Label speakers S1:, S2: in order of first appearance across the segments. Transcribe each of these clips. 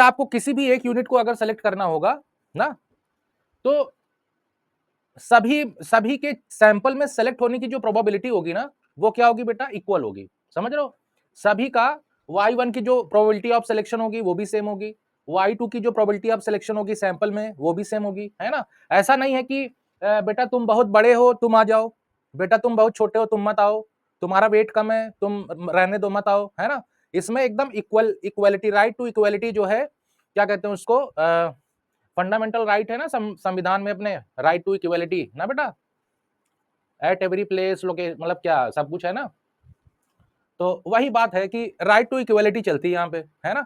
S1: आपको किसी भी एक यूनिट को अगर सेलेक्ट करना होगा ना, तो सभी सभी के सैंपल में सेलेक्ट होने की जो प्रोबेबिलिटी होगी ना, वो क्या होगी बेटा, इक्वल होगी। समझ रहे हो? सभी का y1 की जो प्रोबेबिलिटी ऑफ सिलेक्शन होगी वो भी सेम होगी, y2 की जो प्रोबेबिलिटी ऑफ सिलेक्शन होगी सैंपल में वो भी सेम होगी, है ना। ऐसा नहीं है कि बेटा तुम बहुत बड़े हो तुम आ जाओ, बेटा तुम बहुत छोटे हो तुम मत आओ, तुम्हारा वेट कम है तुम रहने दो मत आओ, है ना। इसमें एकदम इक्वलिटी, राइट टू इक्वलिटी जो है, क्या कहते हैं उसको, फंडामेंटल राइट है ना संविधान में अपने, राइट टू इक्वलिटी ना बेटा, एट एवरी प्लेस मतलब क्या सब कुछ है ना। तो वही बात है कि राइट टू इक्वलिटी चलती है यहाँ पे, है ना।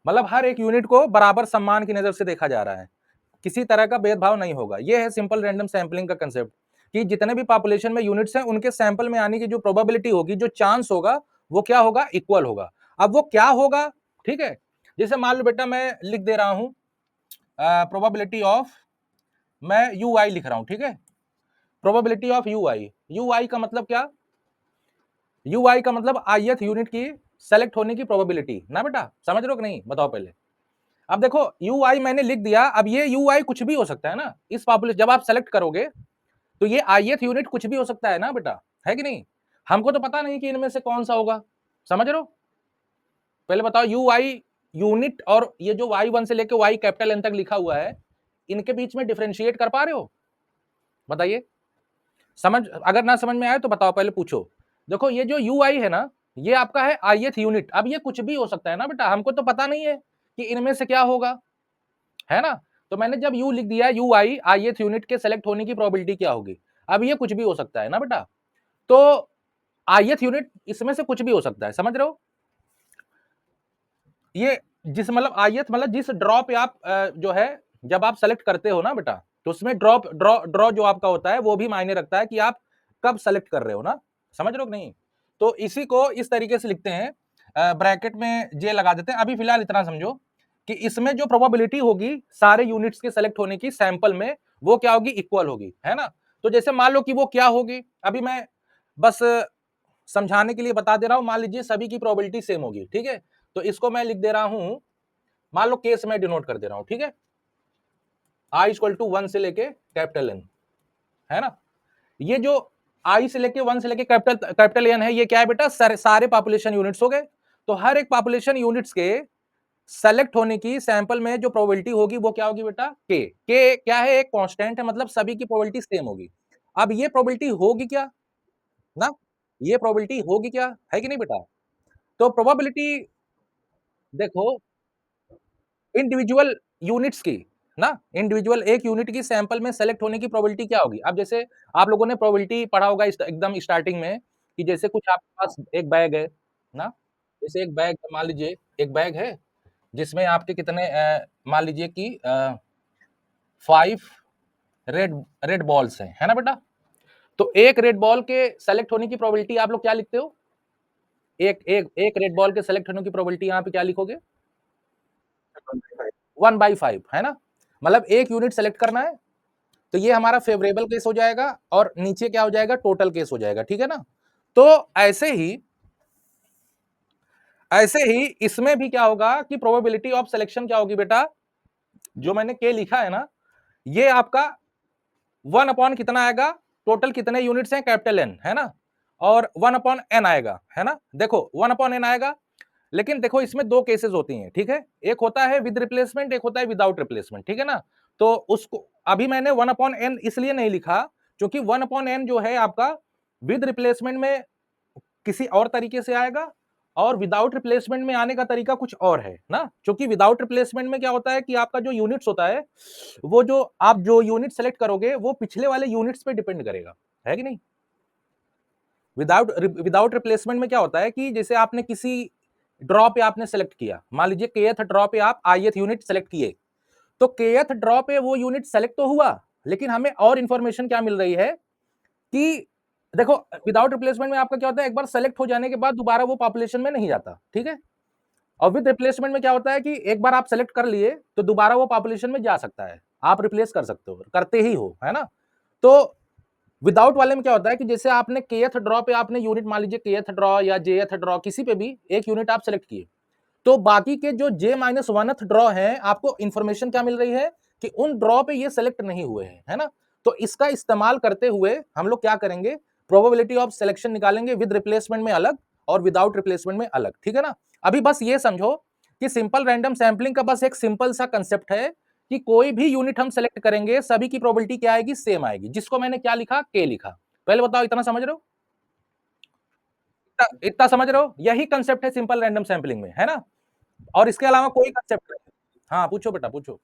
S1: मतलब हर एक यूनिट को बराबर सम्मान की नजर से देखा जा रहा है, किसी तरह का भेदभाव नहीं होगा। ये है सिंपल रैंडम सैंपलिंग का कंसेप्ट, कि जितने भी पॉपुलेशन में यूनिट्स हैं उनके सैंपल में आने की जो प्रोबेबिलिटी होगी, जो चांस होगा, वो क्या होगा, इक्वल होगा। अब वो क्या होगा, ठीक है। जैसे मान लो बेटा मैं लिख दे रहा हूं प्रोबेबिलिटी ऑफ, मैं यू आई लिख रहा हूं, ठीक है। प्रोबेबिलिटी ऑफ यू आई का मतलब क्या, यू आई का मतलब आईएथ यूनिट की सेलेक्ट होने की प्रोबेबिलिटी ना बेटा, समझ रहे हो कि नहीं, बताओ पहले। अब देखो यू आई मैंने लिख दिया, अब ये यू आई कुछ भी हो सकता है ना इस पॉपुलेशन, जब आप सेलेक्ट करोगे तो ये आईएथ यूनिट कुछ भी हो सकता है ना बेटा, है कि नहीं। हमको तो पता नहीं कि इनमें से कौन सा होगा, समझ रहे हो। पहले बताओ यू आई यूनिट और ये जो y1 से लेके y कैपिटल एन तक लिखा हुआ है, इनके बीच में डिफरेंशिएट कर पा रहे हो, बताइए। समझ, अगर ना समझ में आए तो बताओ, पहले पूछो। देखो ये जो यू आई है ना, ये आपका है आईएथ यूनिट। अब ये कुछ भी हो सकता है ना बेटा, हमको तो पता नहीं है कि इनमें से क्या होगा, है ना। तो मैंने जब यू लिख दिया, यू आई आईएथ यूनिट के सेलेक्ट होने की प्रोबेबिलिटी क्या होगी। अब ये कुछ भी हो सकता है ना बेटा, तो आईएथ यूनिट इसमें से कुछ भी हो सकता है, समझ रहे हो। ये जिस मतलब आईएथ मतलब जिस ड्रॉ पे आप जो है जब आप सेलेक्ट करते हो ना बेटा, तो उसमें ड्रॉ जो आपका होता है वो भी मायने रखता है कि आप कब सेलेक्ट कर रहे हो ना, समझ रहे हो कि नहीं। तो इसी को इस तरीके से लिखते हैं, ब्रैकेट में जे लगा देते हैं। अभी फिलहाल इतना समझो कि इसमें जो प्रोबेबिलिटी होगी सारे यूनिट्स के सेलेक्ट होने की सैंपल में, वो क्या होगी, इक्वल होगी, है ना। तो जैसे मान लो कि वो क्या होगी, अभी मैं बस समझाने के लिए बता दे रहा हूं। मान लीजिए सभी की प्रोबेबिलिटी सेम होगी, ठीक है। तो इसको मैं लिख दे रहा हूं, मान लो केस में डिनोट कर दे रहा हूं, ठीक है। आई इक्वल टू 1 से लेके कैपिटल एन, है ना। ये जो आई से लेके 1 से लेके कैपिटल एन है, ये क्या है बेटा, सारे पॉपुलेशन यूनिट्स हो गए। तो हर एक पॉपुलेशन यूनिट्स के सेलेक्ट होने की सैंपल में जो प्रोबेबिलिटी होगी वो क्या होगी बेटा, के क्या है, एक कांस्टेंट है, मतलब सभी की प्रोबेबिलिटी सेम होगी। अब ये प्रोबेबिलिटी होगी क्या ना, ये प्रोबेबिलिटी होगी क्या, है कि नहीं बेटा। तो प्रोबेबिलिटी देखो इंडिविजुअल यूनिट्स की ना, इंडिविजुअल एक यूनिट की सैंपल में सेलेक्ट होने की प्रोबेबिलिटी क्या होगी। अब जैसे आप लोगों ने प्रोबेबिलिटी पढ़ा होगा एकदम स्टार्टिंग में, कि जैसे कुछ आपके पास एक बैग है ना, जैसे एक बैग मान लीजिए, एक बैग है जिसमें आपके कितने मान लीजिए कि 5 रेड रेड बॉल्स हैं, है ना बेटा। तो एक रेड बॉल के सेलेक्ट होने की प्रोबेबिलिटी आप लोग क्या लिखते हो, एक रेड बॉल के सेलेक्ट होने की प्रोबेबिलिटी यहाँ पे क्या लिखोगे, 1/5, है ना। मतलब एक यूनिट सेलेक्ट करना है, तो ये हमारा फेवरेबल केस हो जाएगा और नीचे क्या हो जाएगा, टोटल केस हो जाएगा, ठीक है ना। तो ऐसे ही इसमें भी क्या होगा कि प्रोबेबिलिटी ऑफ सिलेक्शन क्या होगी बेटा, जो मैंने के लिखा है ना, ये आपका 1 अपॉन कितना आएगा, टोटल कितने यूनिट्स हैं कैपिटल एन, है ना, और 1 अपॉन एन आएगा, है ना। देखो 1 अपॉन एन आएगा, लेकिन देखो इसमें दो केसेस होती हैं, ठीक है। एक होता है विद रिप्लेसमेंट, एक होता है विदाउट रिप्लेसमेंट, ठीक है ना। तो उसको अभी मैंने 1 अपॉन एन इसलिए नहीं लिखा क्योंकि 1 अपॉन एन जो है आपका विद रिप्लेसमेंट में किसी और तरीके से आएगा, और विदाउट रिप्लेसमेंट में आने का तरीका कुछ और है ना। क्योंकि विदाउट रिप्लेसमेंट में क्या होता है कि आपका जो यूनिट्स होता है, वो जो आप जो यूनिट सेलेक्ट करोगे वो पिछले वाले यूनिट्स पे डिपेंड करेगा, है कि नहीं। विदाउट रिप्लेसमेंट में क्या होता है कि जैसे आपने किसी ड्रॉ पे आपने सेलेक्ट किया, मान लीजिए केथ ड्रॉ पे आप आईएथ यूनिट सेलेक्ट किए, तो केथ ड्रॉ पे वो यूनिट सेलेक्ट तो हुआ, लेकिन हमें और इंफॉर्मेशन क्या मिल रही है कि देखो विदाउट रिप्लेसमेंट में आपका क्या होता है, एक बार सेलेक्ट हो जाने के बाद दोबारा वो पॉपुलेशन में नहीं जाता, ठीक है। और विद रिप्लेसमेंट में क्या होता है कि एक बार आप सेलेक्ट कर लिए तो दोबारा वो पॉपुलेशन में जा सकता है, आप रिप्लेस कर सकते हो, करते ही हो, है ना। तो विदाउट वाले में क्या होता है कि जैसे आपने केथ ड्रॉ पे आपने यूनिट मान लीजिए केथ ड्रॉ या जेएथ ड्रॉ, किसी पे भी एक यूनिट आप सेलेक्ट किए, तो बाकी के जो j-1th ड्रॉ है, आपको इंफॉर्मेशन क्या मिल रही है कि उन ड्रॉ पे ये सेलेक्ट नहीं हुए हैं, है ना? तो इसका इस्तेमाल करते हुए हम लोग क्या करेंगे, प्रोबेबिलिटी ऑफ सिलेक्शन निकालेंगे, विद रिप्लेसमेंट में अलग और विदाउट रिप्लेसमेंट में अलग, ठीक है ना? अभी बस ये समझो कि सिंपल रैंडम सैंपलिंग का बस एक सिंपल सा कंसेप्ट है कि कोई भी यूनिट हम सेलेक्ट करेंगे, सभी की प्रोबेबिलिटी क्या आएगी, सेम आएगी, जिसको मैंने क्या लिखा, k लिखा। पहले बताओ इतना समझ रहे हो? इतना समझ रहे हो? यही कंसेप्ट है सिंपल रैंडम सैंपलिंग में, है ना? और इसके अलावा कोई कंसेप्ट नहीं। हाँ, पूछो बेटा, पूछो।